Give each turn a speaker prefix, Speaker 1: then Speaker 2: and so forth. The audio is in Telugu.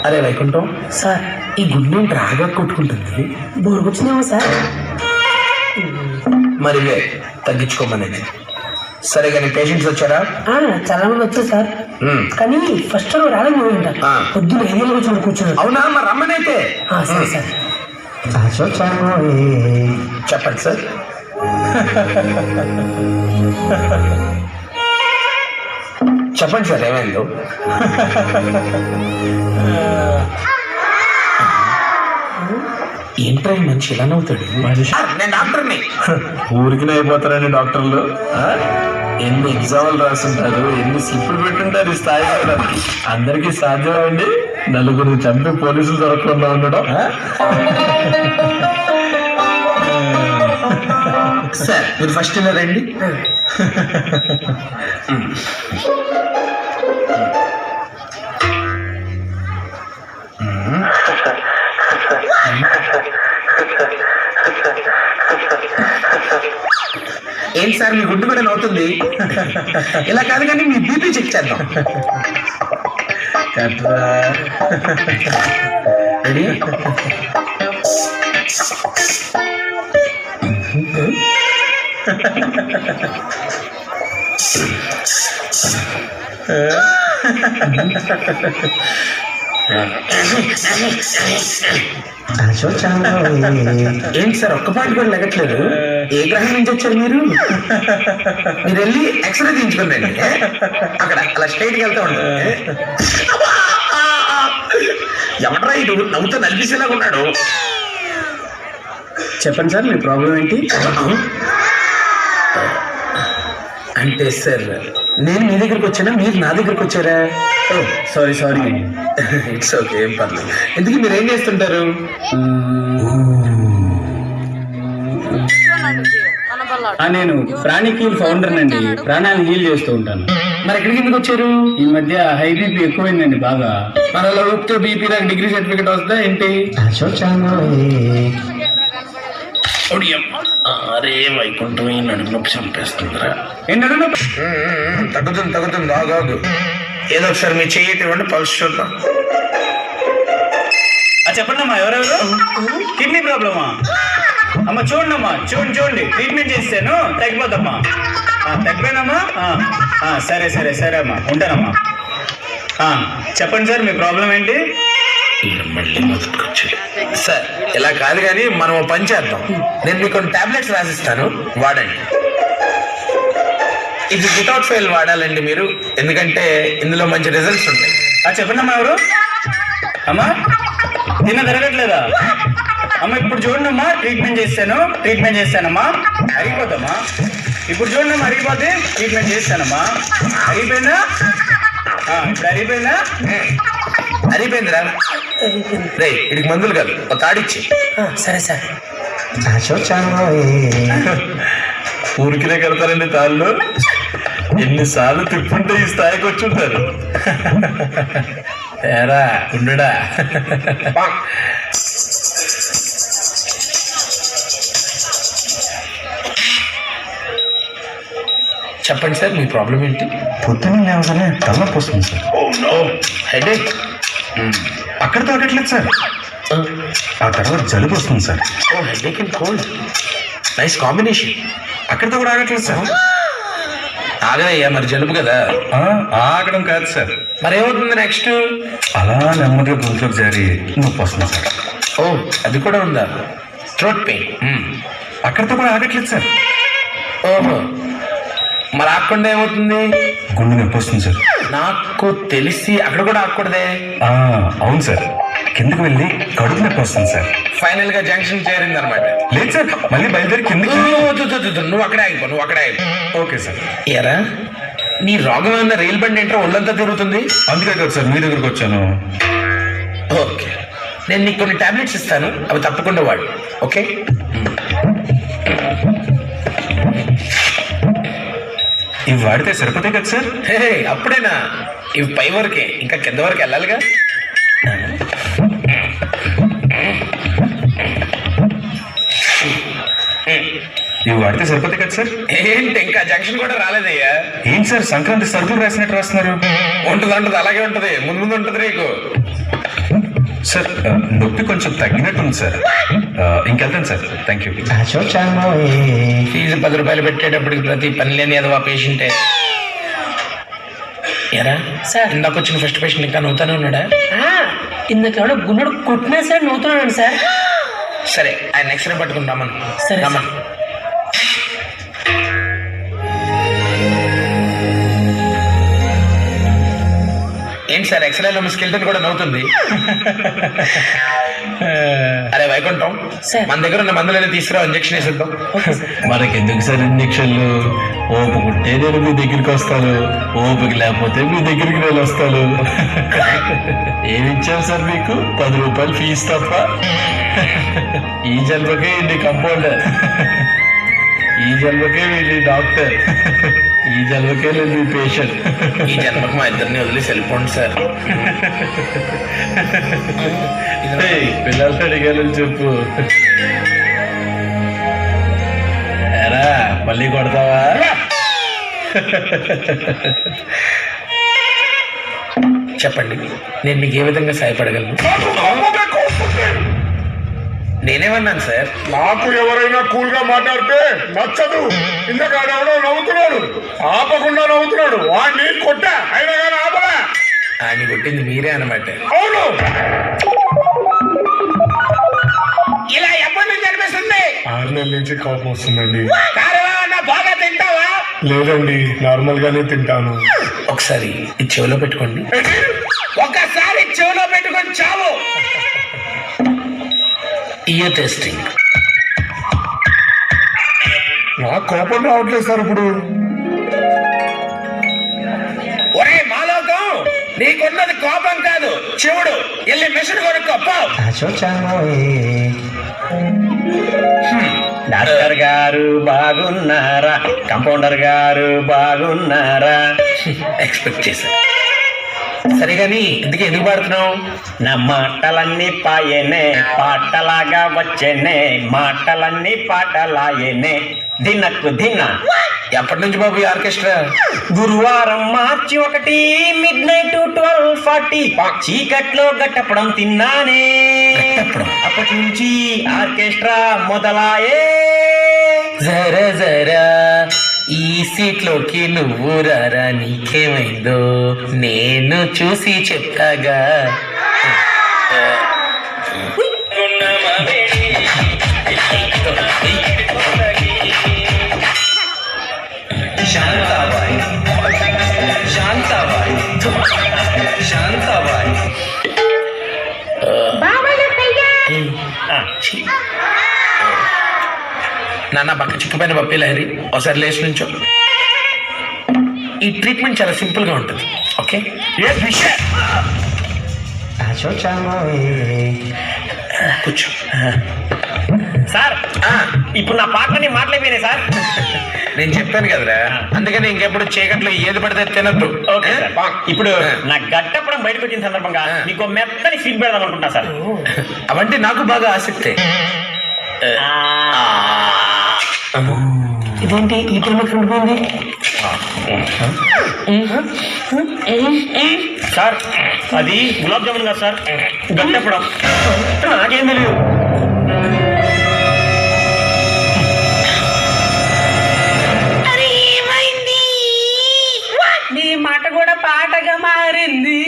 Speaker 1: అరే వైకుంఠం
Speaker 2: సార్,
Speaker 1: ఈ గుడ్డు రాగా కొట్టుకుంటుంది.
Speaker 2: బోరుకొచ్చినామా సార్?
Speaker 1: మరి తగ్గించుకోమనేది. సరే కానీ పేషెంట్స్ వచ్చారా?
Speaker 2: చాలా మంది వచ్చారు సార్. కానీ ఫస్ట్ రాలేదు ఉంటారు. పొద్దున్న 5 వచ్చి కూర్చున్నారు.
Speaker 1: అవునా, మరి రమ్మనైతే.
Speaker 2: సరే సార్.
Speaker 1: చెప్పండి సార్. చెప్పండి సార్, ఏమైందో. ఏంట్రా ఈ మనిషి ఇలా నవ్వుతాడు? నేను డాక్టర్ని.
Speaker 3: ఊరికి అయిపోతారండి డాక్టర్లు. ఎన్ని ఎగ్జామ్లు రాస్తుంటారు, ఎన్ని స్లిప్లు పెట్టుంటారు ఈ స్థాయి. అందరికీ సాధ్యమండి నలుగురిని చంపి పోలీసులు దొరకకుండా ఉండడం.
Speaker 1: సార్ మీరు ఫస్ట్ ఇలా రండి. ఏంటి సార్ మీ గుడ్డు కూడా నవ్వుతుంది? ఇలా కాదు కానీ మీ బీపీ చెక్ చేద్దాం. రెడీ? ఏంటి సార్ ఒక్క పాయింట్ కూడా లెగట్లేదు? ఏ గ్రహం నుంచి వచ్చారు మీరు? మీరు వెళ్ళి ఎక్స్రే తీయించుకోండి. అక్కడ అలా స్ట్రైట్కి వెళ్తా ఉంటారు. ఎవడరా ఇటు నవ్వుతో నలిపిసేలాగా ఉన్నాడు?
Speaker 4: చెప్పండి సార్, మీ ప్రాబ్లం ఏంటి?
Speaker 1: అంటే సార్ నేను మీ దగ్గరికి వచ్చానా, మీరు నా దగ్గరికి వచ్చారా?
Speaker 4: సారీ
Speaker 1: ఇట్స్ ఓకే, ఏం పర్లేదు. ఎందుకు మీరు ఏం చేస్తుంటారు?
Speaker 4: నేను ప్రాణికీల్ ఫౌండర్ అండి. ప్రాణాలను హీల్ చేస్తూ ఉంటాను.
Speaker 1: మరి ఎక్కడికి ఎందుకు వచ్చారు?
Speaker 4: ఈ మధ్య హై బీపీ ఎక్కువైందండి బాగా.
Speaker 1: మరి అలా ఊపితే బీపీ నాకు డిగ్రీ సర్టిఫికేట్ వస్తుందా ఏంటి? అరే వైకుంఠం ఈ నడుము నొప్పి చంపేస్తుందిరా. తగ్గుతుంది బాగాదు. ఏదో ఒకసారి మీరు చెయ్యి ఇవ్వండి, పల్స్ చూద్దాం.
Speaker 4: చెప్పండి అమ్మా, ఎవరెవరు? కిడ్నీ ప్రాబ్లమా? అమ్మ చూడండి చూడండి ట్రీట్మెంట్ చేస్తాను, తగ్గిపోద్దమ్మా. తగ్గిపోయినమ్మా? సరే అమ్మా, ఉంటానమ్మా. చెప్పండి సార్, మీ ప్రాబ్లం ఏంటి?
Speaker 1: మళ్ళీ మొదటికొచ్చాడు. సార్ ఇలా కాదు కానీ మనం పని చేద్దాం. నేను మీకు కొన్ని టాబ్లెట్స్ రాసిస్తాను, వాడండి. ఇది వితౌట్ ఫెయిల్ వాడాలండి మీరు, ఎందుకంటే ఇందులో మంచి రిజల్ట్స్ ఉంటాయి.
Speaker 4: చెప్పండి అమ్మా, ఎవరు? అమ్మా తిన్న జరగట్లేదా? అమ్మ ఇప్పుడు చూడండి అమ్మా, ట్రీట్మెంట్ చేస్తానమ్మా. అరిగిపోతామా? ఇప్పుడు చూడండి అమ్మా, అరిగిపోతే ట్రీట్మెంట్ చేస్తానమ్మా. అరిగిపోయిందా? ఇప్పుడు
Speaker 1: అరిగిపోయిందిరా. రే ఇడికి మందులు కాదు, ఒక తాడిచ్చి.
Speaker 2: సరే సార్.
Speaker 3: ఊరికినే కడతారండి తాళ్ళు. ఎన్నిసార్లు తిప్పుంటే ఈ స్థాయికి వచ్చి ఉంటారు. ఏరా ఉండుడా.
Speaker 1: చెప్పండి సార్, మీ ప్రాబ్లం ఏంటి?
Speaker 3: పొద్దున్న లేవగానే తలనొప్పి వస్తుంది సార్.
Speaker 1: హెడేక్
Speaker 3: అక్కడ తాగట్లేదు సార్. ఆ తర్వాత జలుబు వస్తుంది sir.
Speaker 1: Headache and cold, nice combination.
Speaker 3: అక్కడితో కూడా ఆగట్లేదు సార్.
Speaker 1: ఆగదయ్యా, మరి జలుబు కదా.
Speaker 3: ఆగడం కాదు సార్,
Speaker 1: మరేమవుతుంది నెక్స్ట్?
Speaker 3: అలా నెమ్మదిగా గొంతులోకి జారి నొప్పి వస్తుంది సార్.
Speaker 1: అది కూడా ఉందా? Throat pain.
Speaker 3: అక్కడితో కూడా ఆగట్లేదు సార్.
Speaker 1: ఓహో, మరి ఆగకుండా ఏమవుతుంది?
Speaker 3: గుండె నొప్పి వస్తుంది సార్.
Speaker 1: నాకు తెలిసి అక్కడ కూడా ఆగకూడదే.
Speaker 3: అవును సార్, కిందకి వెళ్ళి కడుపు నొప్పి వస్తుంది సార్.
Speaker 1: ఫైనల్ గా జంక్షన్ చేరింది అనమాట.
Speaker 3: లేదు సార్, మళ్ళీ బయలుదేరి కిందకి.
Speaker 1: నువ్వు అక్కడే ఆగిపో.
Speaker 3: Okay sir.
Speaker 1: ఎరా నీ రోగం ఏమన్నా రైలు బండి ఏంటో ఒళ్ళంతా తిరుగుతుంది?
Speaker 3: అందుకే కదా సార్ మీ దగ్గరకు వచ్చాను.
Speaker 1: ఓకే, నేను నీకు కొన్ని టాబ్లెట్స్ ఇస్తాను, అవి తప్పకుండా వాడు. ఓకే,
Speaker 3: ఇవి వాడితే సరిపోతాయి కదా సార్?
Speaker 1: అప్పుడేనా? ఇవి పై వరకే, ఇంకా కింద వరకు వెళ్ళాలిగా.
Speaker 3: ఇవి వాడితే సరిపోతాయి కదా సార్?
Speaker 1: ఏంటి ఇంకా జంక్షన్ కూడా రాలేదయ్యా?
Speaker 3: ఏంటి సార్ సంక్రాంతి సరుకులు రాసినట్టు రాస్తున్నారు?
Speaker 1: ఉంటుంది, అలాగే ఉంటుంది, ముందు ఉంటుంది నీకు.
Speaker 5: సార్ నొప్పి కొంచెం తగ్గినట్టుంది సార్. ఇంకెళ్తాను సార్. Thank you.
Speaker 1: ఫీజు 10 రూపాయలు పెట్టేటప్పటికి ప్రతి పని లేని అదవా పేషెంటే. ఎరా
Speaker 2: సార్.
Speaker 1: ఇందాక వచ్చిన ఫస్ట్ పేషెంట్ ఇంకా నవ్వుతానే ఉన్నాడా?
Speaker 2: ఇందులో గున్నడు కొట్టినా సార్ నవ్వుతున్నాడు సార్.
Speaker 1: సరే ఆయన ఎక్స్రే పట్టుకుని రమ్మను.
Speaker 2: సరే,
Speaker 1: రమ్మను. ఏంటి సార్ ఎక్స్రేలో మీ స్కెల్టన్ కూడా నవ్వుతుంది? అరే వైకుంఠం
Speaker 2: సార్.
Speaker 1: మన దగ్గర ఉన్న మందులన్నీ తీసుకురా, ఇంజక్షన్ వేసేద్దాం.
Speaker 3: మనకెందుకు సార్ ఇంజక్షన్లు? ఓపుకుంటే నేను మీ దగ్గరికి వస్తాను, ఓపిక లేకపోతే మీ దగ్గరికి నేను వస్తాను. ఏమి ఇచ్చాను సార్ మీకు? 10 రూపాయలు ఫీజు తప్ప. ఈ జన్మకే ఇండి కంపౌండర్, ఈ జన్మకే వీళ్ళి డాక్టర్, ఈ జన్మకే నేను మీ పేషెంట్.
Speaker 1: ఈ జన్మకు మా ఇద్దరిని వదిలేసి వెళ్ళిపోండి సార్.
Speaker 3: పిల్లలతో అడిగాను చెప్పు. ఎరా మళ్ళీ కొడతావా?
Speaker 1: చెప్పండి, నేను మీకు ఏ విధంగా సహాయపడగలను? నేనేమన్నాను సార్?
Speaker 6: నాకు ఎవరైనా కూల్ గా మాట్లాడితే నచ్చదు. ఇందాక ఎవడో నవ్వుతున్నాడు, ఆపకుండా నవ్వుతున్నాడు, వాడిని కొట్టా అయినా కానీ ఆపలే.
Speaker 1: ఆయన కొట్టింది మీరే అన్నమాట.
Speaker 6: అవును,
Speaker 1: ఇలా ఎప్పటి నుంచి అనిపిస్తుంది?
Speaker 6: 6 నెలల నుంచి కోపం వస్తుందండి.
Speaker 1: బాగా తింటావా?
Speaker 6: లేదండి, నార్మల్ గానే తింటాను.
Speaker 1: ఒకసారి ఈ చెవిలో పెట్టుకోండి. ఒకసారి చెవిలో పెట్టుకొని చావు. Year testing.
Speaker 6: నాకు కోపం రావట్లేదు సార్ ఇప్పుడు.
Speaker 1: ఒరే మాలోకం, నీకున్నది కోపం కాదు, చెవుడు. వెళ్ళి మెషిన్ కొనుక్కో.
Speaker 4: డాక్టర్ గారు బాగున్నారా? కంపౌండర్ గారు బాగున్నారా?
Speaker 1: ఎక్స్పెక్ట్ చేశా. సరే గాని ఇందుకే ఎందుకు పాడుతున్నావు?
Speaker 4: నా మాటలన్నీ పాయనే, పాటలాగా వచ్చేనే, మాటలన్నీ పాటలాయనే, దినకు దిన.
Speaker 1: ఎప్పటి నుంచి బాబు ఈ ఆర్కెస్ట్రా?
Speaker 4: గురువారం మార్చి 1 midnight 12:40 చీకట్లో గట్టపడం తిన్నానే.
Speaker 1: గట్టప్పడం?
Speaker 4: అప్పటి నుంచి ఆర్కెస్ట్రా మొదలాయే.
Speaker 1: జరా జరా ఈ సీట్లోకి నువ్వు రారా, నీకేమైందో నేను చూసి చెప్తాగా. నాన్న పక్క చిక్కుపోయిన పప్పి లహరి, ఒకసారి లేచి నుంచో. ఈ ట్రీట్మెంట్ చాలా సింపుల్ గా ఉంటుంది. ఓకే, కూర్చో.
Speaker 4: సార్ ఇప్పుడు నా పాటని మాటలైపోయినాయి సార్.
Speaker 1: నేను చెప్పాను కదరా, అందుకని ఇంకెప్పుడు చీకట్లో ఏది పడితే తినద్దు.
Speaker 4: Okay sir. ఇప్పుడు నా గట్టపడం బయటకు వచ్చిన సందర్భంగా మీకు మెత్తని ఫీడ్ పెడదాం అనుకుంటా సార్.
Speaker 1: అవంటే నాకు బాగా ఆసక్తే.
Speaker 2: ఇదేంటి ఈ టైంలో కరెంట్ పోయింది?
Speaker 4: సార్ అది గులాబ్ జామున్ కదా సార్, గట్టపడం. నాకేం తెలియదు.
Speaker 2: నీ మాట కూడా పాటగా మారింది.